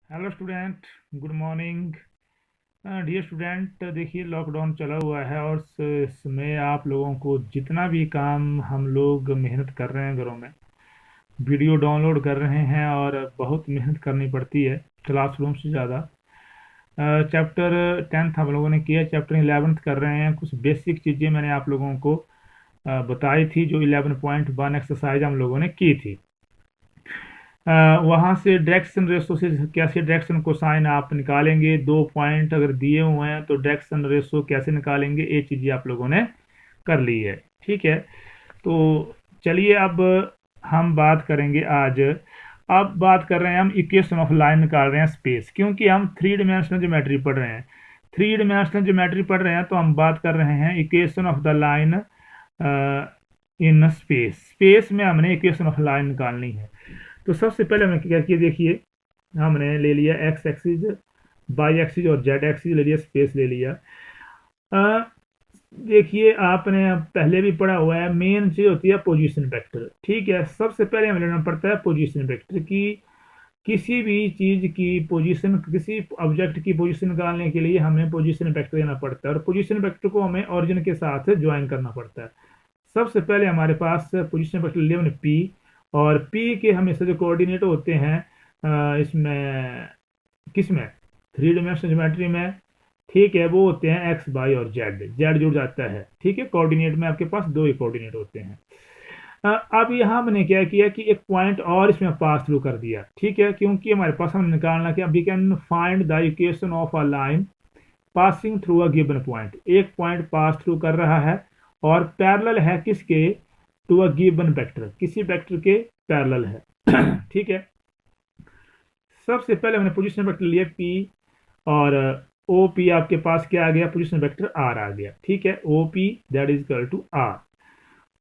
Hello student, good morning. Dear student, देखिए lockdown चला हुआ है और इसमें आप लोगों को जितना भी काम हम लोग मेहनत कर रहे हैं घरों में, वीडियो डाउनलोड कर रहे हैं और बहुत मेहनत करनी पड़ती है क्लासरूम से ज़्यादा। चैप्टर 10th हम लोगों ने किया, चैप्टर 11th कर रहे हैं। कुछ बेसिक चीज़ें मैंने आप लोगों को बताई थी, जो 11.1 एक्सरसाइज हम लोगों ने की थी। वहाँ से डायरेक्शन रेशो से कैसे डायरेक्शन कोसाइन आप निकालेंगे, 2 पॉइंट अगर दिए हुए हैं तो डायरेक्शन रेशो कैसे निकालेंगे, ये चीज़ें आप लोगों ने कर ली है। ठीक है, तो चलिए अब हम बात करेंगे आज। अब बात कर रहे हैं हम इक्वेशन ऑफ लाइन निकाल रहे हैं स्पेस, क्योंकि हम थ्री डिमेंशनल ज्योमेट्री पढ़ रहे हैं। थ्री डिमेंशनल ज्योमेट्री पढ़ रहे हैं तो हम बात कर रहे हैं equation of the line in space. Space में हमने इक्वेशन ऑफ लाइन निकालनी है। तो सबसे पहले हमने क्या किया, देखिए हमने ले लिया एक्स एक्सिस, वाई एक्सिस और जेड एक्सिस ले लिया, स्पेस ले लिया। अ, देखिए आपने पहले भी पढ़ा हुआ है, मेन चीज होती है पोजीशन वेक्टर। ठीक है, सबसे पहले हमें लेना पड़ता है पोजीशन वेक्टर की। किसी भी चीज की पोजीशन, किसी ऑब्जेक्ट की पोजीशन निकालने के लिए हमें पोजीशन वेक्टर लेना पड़ता है, और पोजीशन वेक्टर को हमें ओरिजिन के साथ ज्वाइन करना पड़ता है। सबसे पहले हमारे पास पोजीशन वेक्टर लिए हमने पी, और पी के हमेशा जो कोऑर्डिनेट होते हैं इसमें, किसमें, थ्री डिमेंशनल ज्योमेट्री में, ठीक है, वो होते हैं एक्स वाई और जेड। जेड जुड़ जाता है। ठीक है, कोऑर्डिनेट में आपके पास दो ही कोऑर्डिनेट होते हैं। अब यहाँ हमने क्या किया कि एक पॉइंट और इसमें पास थ्रू कर दिया। ठीक है, क्योंकि हमारे पास हमने निकालना कि we can find the equation of a line passing through a given point. एक पॉइंट पास थ्रू कर रहा है और पैरेलल है किसके, टू अ गिवन वेक्टर, किसी वेक्टर के पैरेलल है। ठीक है, सबसे पहले हमने पोजीशन वेक्टर लिया पी, और ओ पी आपके पास क्या आ गया, पोजीशन वेक्टर आर आ गया। ठीक है, O P that is equal to R.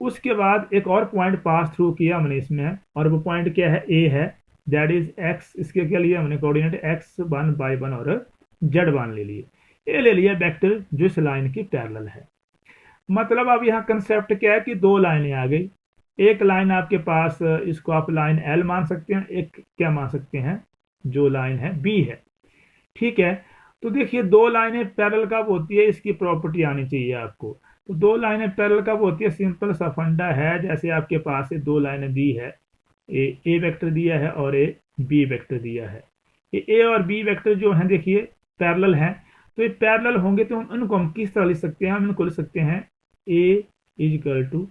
उसके बाद एक और पॉइंट पास थ्रू किया हमने इसमें, और वो पॉइंट क्या है, ए है, दैट इज एक्स। इसके क्या लिया हमने, coordinate x one by one और जेड वन ले लिए। ये ले लिया वेक्टर जो इस लाइन की पैरेलल है। मतलब अब यहाँ कंसेप्ट क्या है कि दो लाइनें आ गई। एक लाइन आपके पास, इसको आप लाइन एल मान सकते हैं, एक क्या मान सकते हैं, जो लाइन है बी है। ठीक है, तो देखिए दो लाइनें पैरेलल कब होती है, इसकी प्रॉपर्टी आनी चाहिए आपको। तो दो लाइनें पैरेलल कब होती है, सिंपल सा फंडा है। जैसे आपके पास है दो लाइनें दी है, ए वेक्टर दिया है और ए बी वेक्टर दिया है। ये ए और बी वेक्टर जो है देखिए पैरेलल हैं, तो ये पैरेलल होंगे तो उनको हम किस तरह लिख सकते हैं, हम इनको लिख सकते हैं A is equal to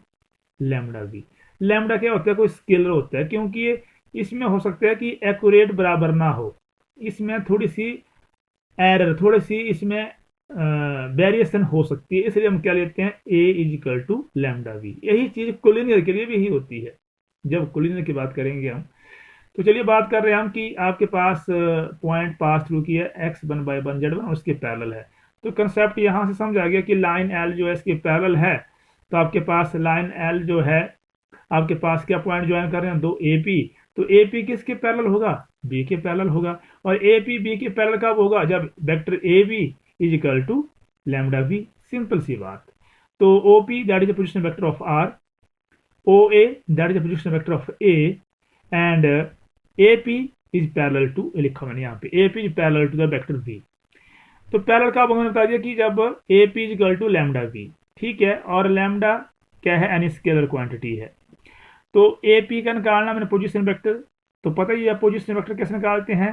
lambda B. Lambda क्या होता है, कोई स्केलर होता है, क्योंकि ये इसमें हो सकता है कि एक्यूरेट बराबर ना हो, इसमें थोड़ी सी एरर, थोड़ी सी इसमें वेरिएशन हो सकती है, इसलिए हम क्या लेते हैं, A is equal to lambda B. यही चीज कोलिनियर के लिए भी ही होती है, जब कोलिनियर की बात करेंगे हम। तो चलिए बात कर रहे हैं हम कि आपके पास पॉइंट पास थ्रू किया x one by one Z one, उसके पैरेलल है। तो कंसेप्ट यहाँ से समझ आ गया कि लाइन एल जो है इसके पैरेलल है। तो आपके पास लाइन एल जो है, आपके पास क्या पॉइंट ज्वाइन कर रहे हैं, दो ए पी। तो ए पी किसके पैरेलल होगा, बी के पैरेलल होगा। और ए पी बी के पैरेलल कब होगा, जब vector A B is equal to lambda B. Simple सी बात। तो O P that is the position vector of R, O A that is the position vector of A, and A P is parallel to, लिखा मैंने यहाँ पे, A P is parallel to the vector B. तो parallel कब हमने बता दिया कि जब A P is equal to lambda B. ठीक है, और लैम्डा क्या है, एन स्केलर क्वांटिटी है। तो ए पी का निकालना मैंने पोजीशन वेक्टर, तो पता ही है पोजीशन वेक्टर कैसे निकालते हैं,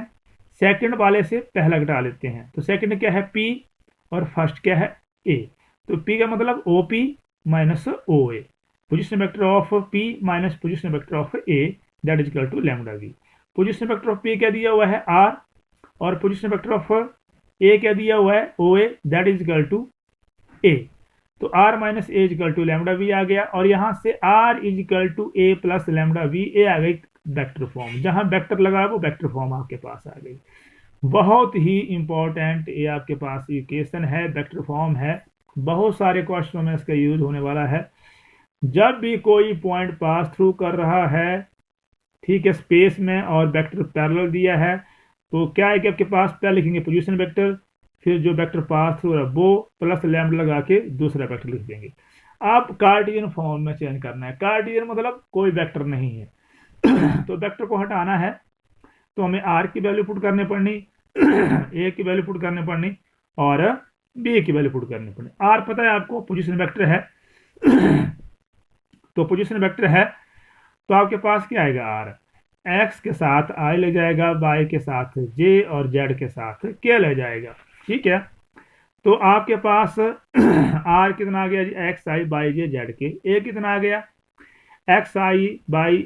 सेकंड वाले से पहला घटा लेते हैं। तो सेकंड क्या है पी, और फर्स्ट क्या है ए। तो पी का मतलब O P minus O A, position vector of P minus position vector of A, that is equal to lambda B. Position vector of P क्या दिया हुआ है आर, और पोजीशन वेक्टर ऑफ ए क्या दिया हुआ है O A, that is equal to A. तो R minus A is equal to lambda V आ गया, और यहां से R is equal to A plus lambda V, ए आ गई वेक्टर फॉर्म। जहां वेक्टर लगा है वो वेक्टर फॉर्म आपके पास आ गई। बहुत ही इंपॉर्टेंट ये आपके पास इक्वेशन है, वेक्टर फॉर्म है। बहुत सारे क्वेश्चनों में इसका यूज होने वाला है। जब भी कोई पॉइंट पास थ्रू कर रहा है, ठीक है, स्पेस में, और वेक्टर पैरेलल दिया है, तो क्या है कि आपके पास पहले लिखेंगे पोजीशन वेक्टर, फिर जो वेक्टर पास थ्रू है वो प्लस लैम्डा लगा के दूसरा वेक्टर लिख देंगे। आप कार्टिजियन फॉर्म में चेंज करना है। कार्टिजियन मतलब कोई वेक्टर नहीं है। तो वेक्टर को हटाना है, तो हमें आर की वैल्यू पुट करनी पड़नी, ए की वैल्यू पुट करनी पड़नी और बी की वैल्यू पुट करनी पड़नी। आर पता है आपको, पोजीशन वेक्टर है। तो पोजीशन वेक्टर है तो आपके पास क्या आएगा, आर एक्स के साथ आई ले जाएगा, वाई के साथ जे और जेड के साथ के ले जाएगा। ठीक है, तो आपके पास आर कितना आ गया जी, X I by J Z K. A कितना आ गया, एक्स आई बाई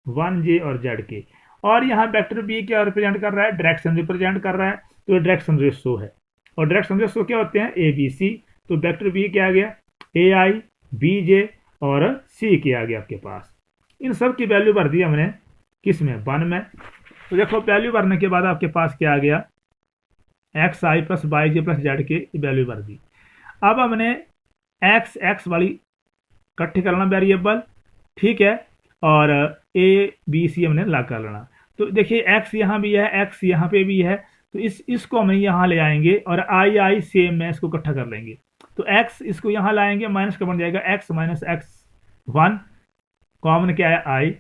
1 जे और जेड के। और यहाँ वेक्टर बी क्या रिप्रेजेंट कर रहा है, डायरेक्शन रिप्रेजेंट कर रहा है, तो डायरेक्शन रेशो है। और डायरेक्शन रेशो क्या होते हैं, ए बी सी। तो वेक्टर बी क्या आ गया, ए आई बी जे और सी के आ गया आपके पास। इन सब की वैल्यू भर दी हमने किस में, 1 में। तो देखो वैल्यू भरने के बाद आपके पास क्या आ गया, एक्स आई प्लस वाई जे प्लस जेड के वैल्यू भर दी। अब हमने एक्स वाली इकट्ठी कर लेना वेरिएबल, ठीक है, और ए बी सी हमने ला कर लेना। तो देखिए एक्स यहाँ भी है, एक्स यहाँ पे भी है, तो इसको हम यहाँ ले आएंगे और आई सेम में इसको इकट्ठा कर लेंगे। तो एक्स इसको यहाँ लाएंगे, माइनस का बन जाएगा एक्स माइनस एक्स 1, कॉमन क्या है आई,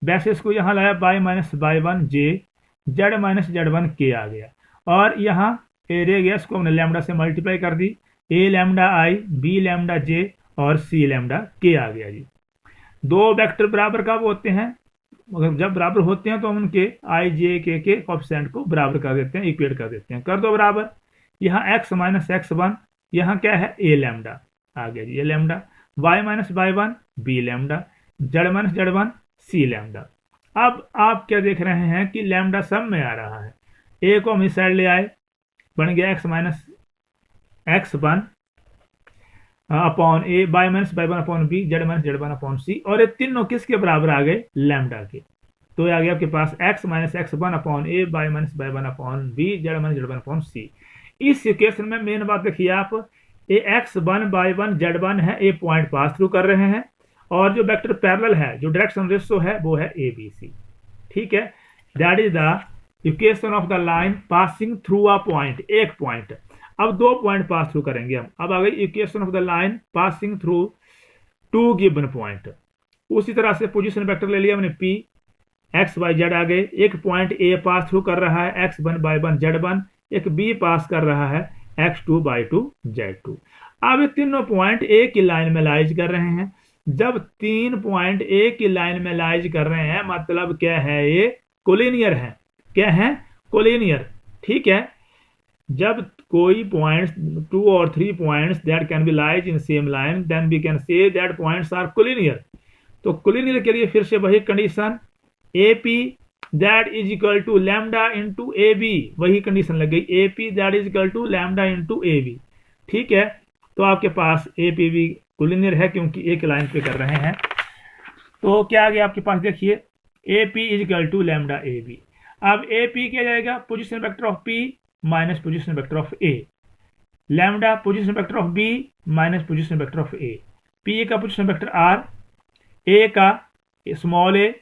वैसे इसको यहाँ लाया by minus by 1 J, Z minus z 1 के आ गया। और यहाँ ए रह गया, इसको हमने लैम्डा से मल्टीप्लाई कर दी, ए लैम्डा आई बी लैम्डा जे और सी लैम्डा के आ गया जी। दो वेक्टर बराबर कब होते हैं, अगर जब बराबर होते हैं तो हम उनके आई जे के कोएफिशिएंट को बराबर कर देते हैं, इक्वेट कर देते हैं। कर दो बराबर, यहाँ एक्स माइनस एक्स 1, यहाँ क्या है ए लैम्डा आ गया जी, a lambda, y minus by 1 b lambda, z minus z 1 c lambda. अब आप क्या देख रहे हैं कि लैम्डा सब में आ रहा है, ए को हम इस साइड ले आए, बन गया x minus x 1 upon a, by minus by 1 upon b, z minus z 1 upon c. और ये तीनों किसके बराबर आ गए, लैम्डा के। तो ये आ गया आपके पास x minus x 1 upon a by minus by 1 upon b, z minus z 1 upon c. इस इक्वेशन में मेन बात देखिए आप, ए एक्स 1 बाई 1 जेड 1 है, ए पॉइंट पास थ्रू कर रहे हैं, और जो वेक्टर पैरेलल है, जो डायरेक्शन रेशो है, वो है ए बी सी। ठीक है, that is the equation of the line passing through a point, एक पॉइंट। अब 2 पॉइंट पास थ्रू करेंगे हम। अब आ गई equation of the line passing through 2 given point. उसी तरह से पोजीशन वेक्टर ले लिया हमने पी, एक्स वाई जेड आ गए, एक पॉइंट ए पास थ्रू कर रहा है एक्स 1 बाई 1 जेड 1, एक बी पास कर रहा है एक्स 2 बाई 2 जेड 2। अब ये तीनों पॉइंट ए की लाइन में लाइज कर रहे हैं। जब 3 पॉइंट ए की लाइन में लाइज कर रहे हैं, मतलब क्या है, ये कोलिनियर है। क्या है, कोलिनियर। ठीक है, जब कोई पॉइंट्स 2 और 3 points that can be lies in same line, then we can say that points are collinear. तो कोलिनियर के लिए फिर से वही condition, A P that is equal to lambda into A B, वही कंडीशन लग गई, A P that is equal to lambda into A B. ठीक है, तो आपके पास ए पी भी कोलिनियर है क्योंकि एक लाइन पे कर रहे हैं। तो क्या आ गया आपके पास, देखिए A P is equal to lambda A B. अब ए पी क्या जाएगा, position vector of P minus position vector of A, lambda position vector of B minus position vector of A, P का पोजिशन वेक्टर आर, ए का small ए,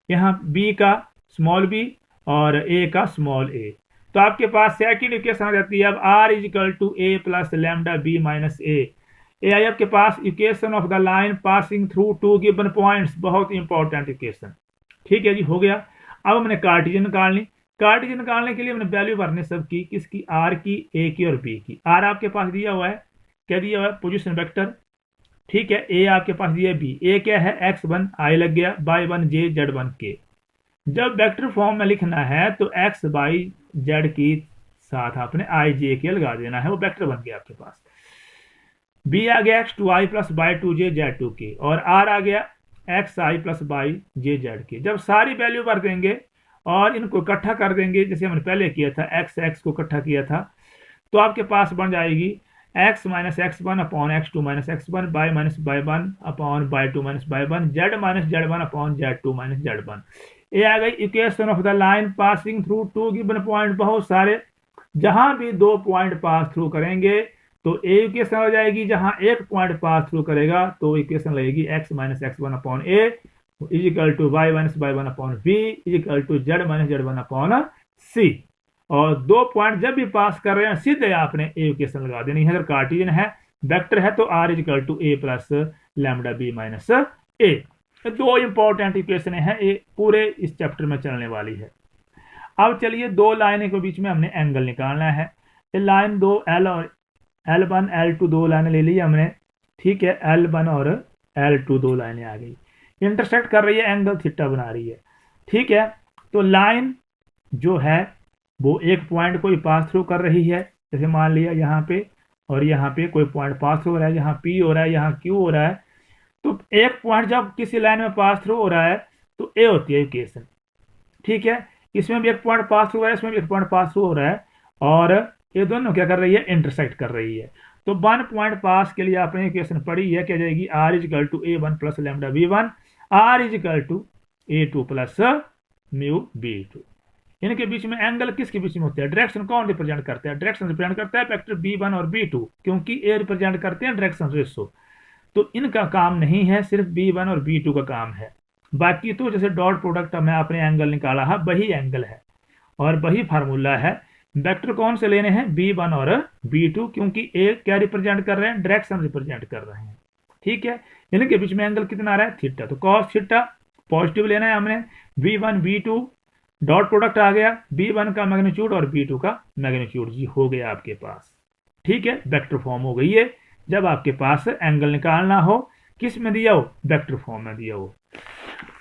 यहाँ B का small B और ए का small ए। तो आपके पास सेकंड इक्वेशन आ जाती है अब r is equal to A plus lambda b minus a आई आपके पास equation of the line passing through 2 given points, बहुत इंपॉर्टेंट इक्वेशन। ठीक है जी, हो गया। अब हमने कार्टेशियन निकालनी, कार्टेशियन निकालने के लिए हमने वैल्यू भरने सबकी, किसकी, आर की, ए की और बी की। आर आपके पास दिया हुआ है, क्या दिया हुआ है, पोजिशन वेक्टर। ठीक है, ए आपके पास दिया है बी, ए क्या है एक्स 1 आई लग गया, बाई 1 जे जेड 1 के। जब वेक्टर फॉर्म में लिखना है तो एक्स बाई जेड की साथ आपने आई जे के लगा देना है, वो वेक्टर बन गया आपके पास। बी आ गया x 2 I plus by 2 J Z 2 के, और आर आ गया x I plus by J Z के। जब सारी वैल्यू भर देंगे और इनको इकट्ठा कर देंगे, जैसे हमने पहले किया था, एक्स एक्स को इकट्ठा किया था, तो आपके पास बन जाएगी x minus x 1 upon x 2 minus x 1, by minus by 1 upon by 2 minus by 1, Z minus z 1 upon Z 2 minus z 1। ये आ गई equation of the line passing through 2 given point, बहुत सारे। जहां भी 2 पॉइंट पास थ्रू करेंगे तो ए equation हो जाएगी, जहां एक पॉइंट पास थ्रू करेगा तो इक्वेशन लगेगी x minus x 1 upon a is equal to y minus y 1 upon b is equal to z minus z 1 upon c. और 2 पॉइंट जब भी पास कर रहे हैं सीधे आपने ए इक्वेशन लगा देनी है। अगर कार्टेशियन है, वेक्टर है, तो r is equal to A plus lambda b minus a. 2 important equation है, ये पूरे इस चैप्टर में चलने वाली है। अब चलिए दो लाइनों के बीच में हमने एंगल निकालना है। ये लाइन दो एल और L1 L2 दो लाइनें ले ली हमने, ठीक है। L1 और L2 दो लाइनें आ गई, इंटरसेक्ट कर रही है, एंगल थीटा बना रही है, ठीक है। तो लाइन जो है वो एक पॉइंट को पास थ्रू कर रही है, जैसे मान लिया यहाँ पे और यहाँ पे कोई पॉइंट पास थ्रू हो रहा है, यहाँ P हो रहा है, यहाँ Q हो रहा है। तो एक पॉइंट जब किसी लाइन में पास थ्रू हो रहा है तो ए होती है इक्वेशन, ठीक है। इसमें भी एक पॉइंट पास थ्रू हो रहा है, इसमें भी एक पॉइंट पास थ्रू हो रहा है, और ये दोनों क्या कर रही है, इंटरसेक्ट कर रही है। तो वन पॉइंट पास के लिए आपने इक्वेशन पढ़ी है, क्या जाएगी, r is equal to a one plus lambda b one, r is equal to a two plus mu b two. इनके बीच में एंगल किसके बीच में होते हैं, डायरेक्शन कौन रिप्रेजेंट करता है, डायरेक्शन रिप्रेजेंट करता है वेक्टर b1 और b2, क्योंकि ए रिप्रेजेंट करते हैं डायरेक्शन रेशो। तो इनका काम नहीं है, सिर्फ b1 और b2 का काम है। बाकी तो जैसे डॉट प्रोडक्ट में आपने एंगल निकाला है, वही एंगल है और वही फार्मूला है। वेक्टर कौन से लेने हैं, b1 और b2, क्योंकि ए क्या रिप्रेजेंट कर रहे हैं, डायरेक्शन रिप्रेजेंट कर रहे हैं, ठीक है। इनके बीच में एंगल कितना आ रहा है, थीटा। तो कॉस थीटा पॉजिटिव लेना है हमने, b1 b2 डॉट प्रोडक्ट आ गया, b1 का मैग्नीट्यूड और b2 का मैग्नीट्यूड जी हो गया आपके पास, ठीक है। वेक्टर फॉर्म हो गई है जब आपके पास एंगल निकालना हो, किस में दिया हो, वेक्टर फॉर्म में दिया हो।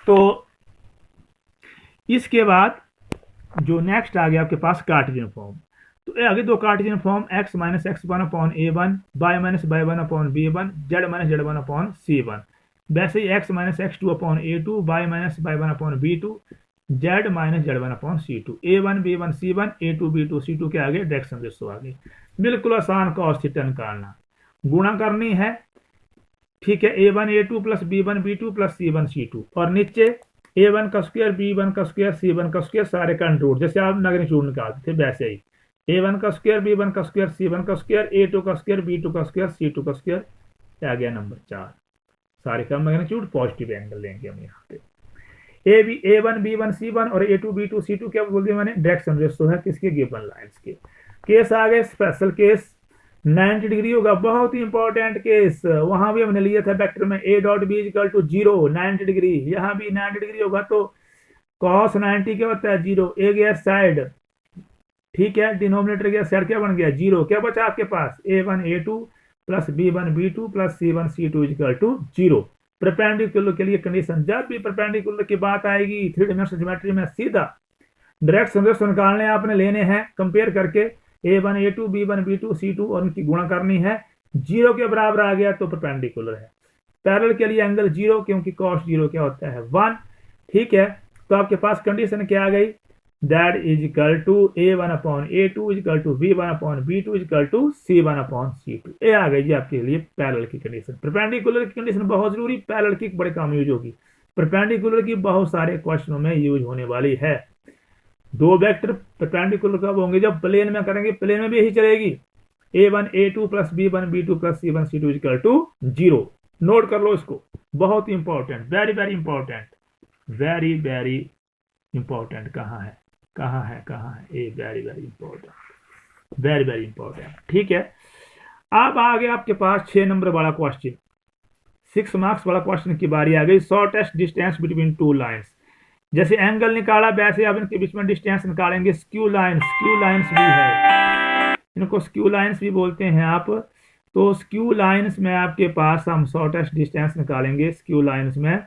तो इसके बाद जो नेक्स्ट आ गया आपके पास कार्टेशियन फॉर्म। तो ये आगे दो cartesian form, x minus x one upon a one, y minus y one upon b one, z minus z one upon c one. वैसे ही x minus x two upon a two, y minus y one upon b two, z minus z one upon c two, a one b one c one, a two b two c two के आगे direction ratio आ गई। बिल्कुल आसान cos theta निकालना, गुणा करनी है, ठीक है। A one a two plus b one b two plus c one c two, और नीचे ए वन का स्क्वायर बी वन का स्क्वायर सी वन का स्क्वायर, सारे का रूट, जैसे आप मैग्नीट्यूड निकालते थे वैसे ही, ए वन का स्क्वायर बी वन का स्क्वायर सी वन का स्क्वायर, ए टू का स्क्वायर बी टू का स्क्वायर सी टू का स्क्वायर। आ गया नंबर 4, सारे का मैग्नीट्यूड, पॉजिटिव एंगल लेंगे हम यहाँ पे। A one b one c one और a two b two c two क्या बोल दिया मैंने, डायरेक्शन रेशो है किसके, गिवन लाइंस के। केस आ गए स्पेशल केस, 90 डिग्री होगा, बहुत ही इंपॉर्टेंट केस। वहां भी हमने लिया था वेक्टर में, a dot b equal to 0 90 degree, यहाँ भी 90 डिग्री होगा तो cos 90 क्या होता है, 0। ए गया साइड, ठीक है, डिनोमिनेटर गया साइड, क्या बन गया 0, क्या बचा आपके पास, a one a two plus b one b two plus c one c two equal to 0। Perpendicular के लिए कंडीशन, जब भी परपेंडिकुलर की बात आएगी थ्री डायमेंशनल ज्योमेट्री में, सीधा डायरेक्शन रेशो निकालने आपने लेने हैं, कंपेयर करके a one a two b one b two c two, और उनकी गुणा करनी है। 0 के बराबर आ गया तो परपेंडिकुलर है। पैरेलल के लिए एंगल 0, क्योंकि cos 0 क्या होता है 1, ठीक है। तो आपके पास कंडीशन क्या आ गई, that is equal to a one upon a two is equal to b one upon b two is equal to c one upon c two. ये आ गई जी आपके लिए पैरेलल की कंडीशन। परपेंडिकुलर की कंडीशन बहुत जरूरी, पैरेलल की बड़े काम यूज होगी, परपेंडिकुलर की बहुत सारे क्वेश्चनों में यूज होने वाली है। दो वेक्टर परपेंडिकुलर कब होंगे, जब प्लेन में करेंगे, प्लेन में भी यही चलेगी, a one a two plus b one b two plus c one c two equal to 0। Note कर लो इसको, बहुत ही important, very very important, very very important. कहाँ है कहाँ है कहाँ है, a very very important, very very important, ठीक है। अब आ गया आपके पास 6 नंबर वाला क्वेश्चन, 6 मार्क्स वाला क्वेश्चन की बारी आ गई। Shortest distance between two lines, जैसे एंगल निकाला वैसे आप इनके बीच में डिस्टेंस निकालेंगे। स्क्यू लाइन्स भी है, इनको स्क्यू लाइन्स भी बोलते हैं आप। तो स्क्यू लाइन्स में आपके पास हम शॉर्टेस्ट डिस्टेंस निकालेंगे, स्क्यू लाइन्स में